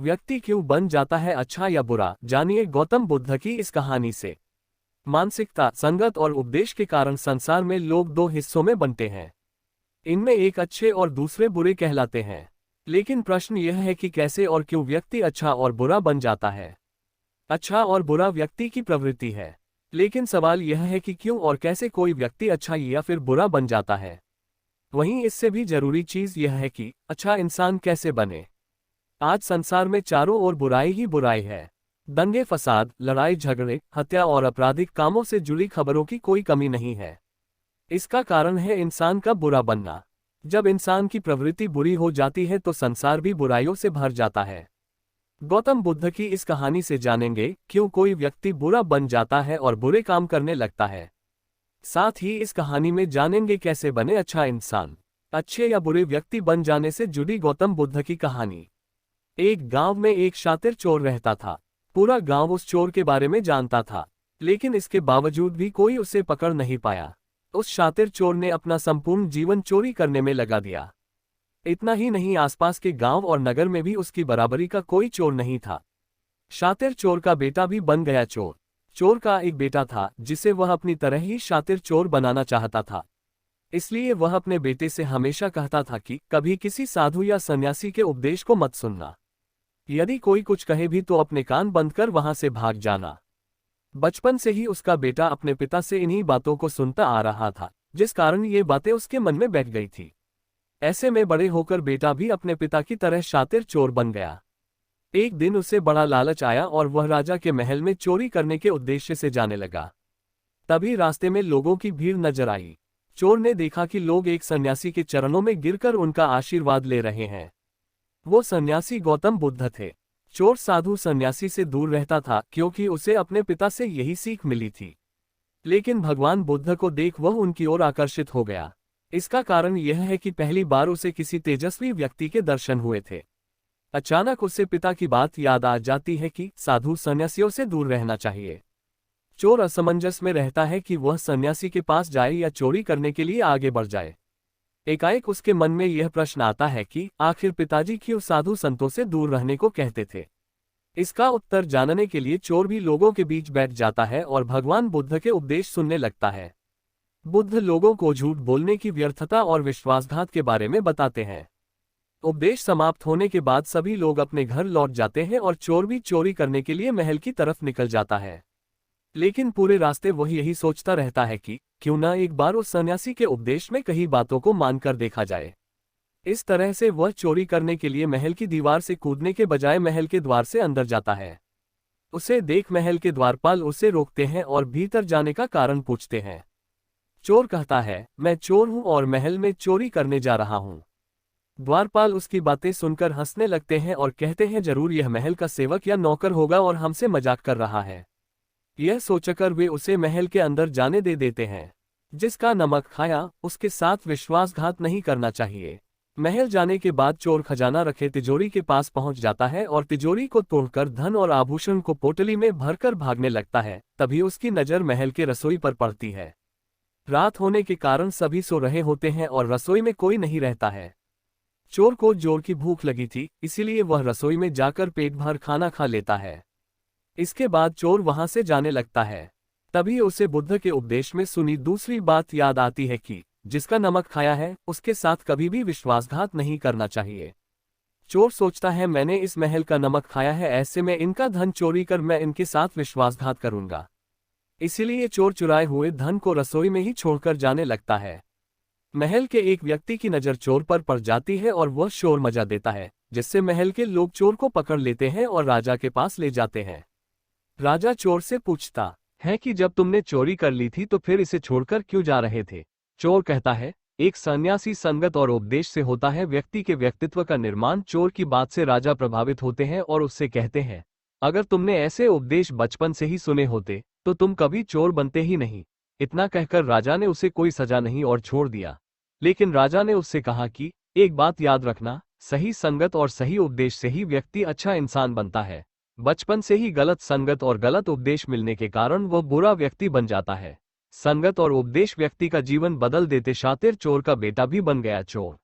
व्यक्ति क्यों बन जाता है अच्छा या बुरा, जानिए गौतम बुद्ध की इस कहानी से। मानसिकता, संगत और उपदेश के कारण संसार में लोग दो हिस्सों में बनते हैं। इनमें एक अच्छे और दूसरे बुरे कहलाते हैं। लेकिन प्रश्न यह है कि कैसे और क्यों व्यक्ति अच्छा और बुरा बन जाता है। अच्छा और बुरा व्यक्ति की प्रवृत्ति है, लेकिन सवाल यह है कि क्यों और कैसे कोई व्यक्ति अच्छा या फिर बुरा बन जाता है। वहीं इससे भी जरूरी चीज यह है कि अच्छा इंसान कैसे बने। आज संसार में चारों ओर बुराई ही बुराई है। दंगे फसाद, लड़ाई झगड़े, हत्या और आपराधिक कामों से जुड़ी खबरों की कोई कमी नहीं है। इसका कारण है इंसान का बुरा बनना। जब इंसान की प्रवृत्ति बुरी हो जाती है तो संसार भी बुराइयों से भर जाता है। गौतम बुद्ध की इस कहानी से जानेंगे क्यों कोई व्यक्ति बुरा बन जाता है और बुरे काम करने लगता है। साथ ही इस कहानी में जानेंगे कैसे बने अच्छा इंसान। अच्छे या बुरे व्यक्ति बन जाने से जुड़ी गौतम बुद्ध की कहानी। एक गांव में एक शातिर चोर रहता था। पूरा गांव उस चोर के बारे में जानता था, लेकिन इसके बावजूद भी कोई उसे पकड़ नहीं पाया। उस शातिर चोर ने अपना संपूर्ण जीवन चोरी करने में लगा दिया। इतना ही नहीं, आसपास के गांव और नगर में भी उसकी बराबरी का कोई चोर नहीं था। शातिर चोर का बेटा भी बन गया चोर। चोर का एक बेटा था जिसे वह अपनी तरह ही शातिर चोर बनाना चाहता था। इसलिए वह अपने बेटे से हमेशा कहता था कि कभी किसी साधु या सन्यासी के उपदेश को मत सुनना। यदि कोई कुछ कहे भी तो अपने कान बंद कर वहां से भाग जाना। बचपन से ही उसका बेटा अपने पिता से इन्हीं बातों को सुनता आ रहा था, जिस कारण ये बातें उसके मन में बैठ गई थी। ऐसे में बड़े होकर बेटा भी अपने पिता की तरह शातिर चोर बन गया। एक दिन उसे बड़ा लालच आया और वह राजा के महल में चोरी करने के उद्देश्य से जाने लगा। तभी रास्ते में लोगों की भीड़ नजर आई। चोर ने देखा कि लोग एक सन्यासी के चरणों में गिरकर उनका आशीर्वाद ले रहे हैं। वो सन्यासी गौतम बुद्ध थे। चोर साधु सन्यासी से दूर रहता था क्योंकि उसे अपने पिता से यही सीख मिली थी। लेकिन भगवान बुद्ध को देख वह उनकी ओर आकर्षित हो गया। इसका कारण यह है कि पहली बार उसे किसी तेजस्वी व्यक्ति के दर्शन हुए थे। अचानक उसे पिता की बात याद आ जाती है कि साधु सन्यासियों से दूर रहना चाहिए। चोर असमंजस में रहता है कि वह सन्यासी के पास जाए या चोरी करने के लिए आगे बढ़ जाए। एकाएक उसके मन में यह प्रश्न आता है कि आखिर पिताजी क्यों साधु संतों से दूर रहने को कहते थे। इसका उत्तर जानने के लिए चोर भी लोगों के बीच बैठ जाता है और भगवान बुद्ध के उपदेश सुनने लगता है। बुद्ध लोगों को झूठ बोलने की व्यर्थता और विश्वासघात के बारे में बताते हैं। उपदेश समाप्त होने के बाद सभी लोग अपने घर लौट जाते हैं और चोर भी चोरी करने के लिए महल की तरफ निकल जाता है। लेकिन पूरे रास्ते वह यही सोचता रहता है कि क्यों न एक बार उस सन्यासी के उपदेश में कही बातों को मानकर देखा जाए। इस तरह से वह चोरी करने के लिए महल की दीवार से कूदने के बजाय महल के द्वार से अंदर जाता है। उसे देख महल के द्वारपाल उसे रोकते हैं और भीतर जाने का कारण पूछते हैं। चोर कहता है, मैं चोर हूं और महल में चोरी करने जा रहा हूं। द्वारपाल उसकी बातें सुनकर हंसने लगते हैं और कहते हैं जरूर यह महल का सेवक या नौकर होगा और हमसे मजाक कर रहा है। यह सोचकर वे उसे महल के अंदर जाने दे देते हैं। जिसका नमक खाया उसके साथ विश्वासघात नहीं करना चाहिए। महल जाने के बाद चोर खजाना रखे तिजोरी के पास पहुंच जाता है और तिजोरी को तोड़कर धन और आभूषण को पोटली में भरकर भागने लगता है। तभी उसकी नजर महल के रसोई पर पड़ती है। रात होने के कारण सभी सो रहे होते हैं और रसोई में कोई नहीं रहता है। चोर को जोर की भूख लगी थी, इसीलिए वह रसोई में जाकर पेट भर खाना खा लेता है। इसके बाद चोर वहां से जाने लगता है। तभी उसे बुद्ध के उपदेश में सुनी दूसरी बात याद आती है कि जिसका नमक खाया है उसके साथ कभी भी विश्वासघात नहीं करना चाहिए। चोर सोचता है मैंने इस महल का नमक खाया है, ऐसे में इनका धन चोरी कर मैं इनके साथ विश्वासघात करूंगा। इसीलिए चोर चुराए हुए धन को रसोई में ही छोड़कर जाने लगता है। महल के एक व्यक्ति की नजर चोर पर पड़ जाती है और वह शोर मचा देता है, जिससे महल के लोग चोर को पकड़ लेते हैं और राजा के पास ले जाते हैं। राजा चोर से पूछता है कि जब तुमने चोरी कर ली थी तो फिर इसे छोड़कर क्यों जा रहे थे। चोर कहता है, एक सन्यासी संगत और उपदेश से होता है व्यक्ति के व्यक्तित्व का निर्माण। चोर की बात से राजा प्रभावित होते हैं और उससे कहते हैं, अगर तुमने ऐसे उपदेश बचपन से ही सुने होते तो तुम कभी चोर बनते ही नहीं। इतना कहकर राजा ने उसे कोई सजा नहीं और छोड़ दिया। लेकिन राजा ने उससे कहा कि एक बात याद रखना, सही संगत और सही उपदेश से ही व्यक्ति अच्छा इंसान बनता है। बचपन से ही गलत संगत और गलत उपदेश मिलने के कारण वह बुरा व्यक्ति बन जाता है। संगत और उपदेश व्यक्ति का जीवन बदल देते। शातिर चोर का बेटा भी बन गया चोर।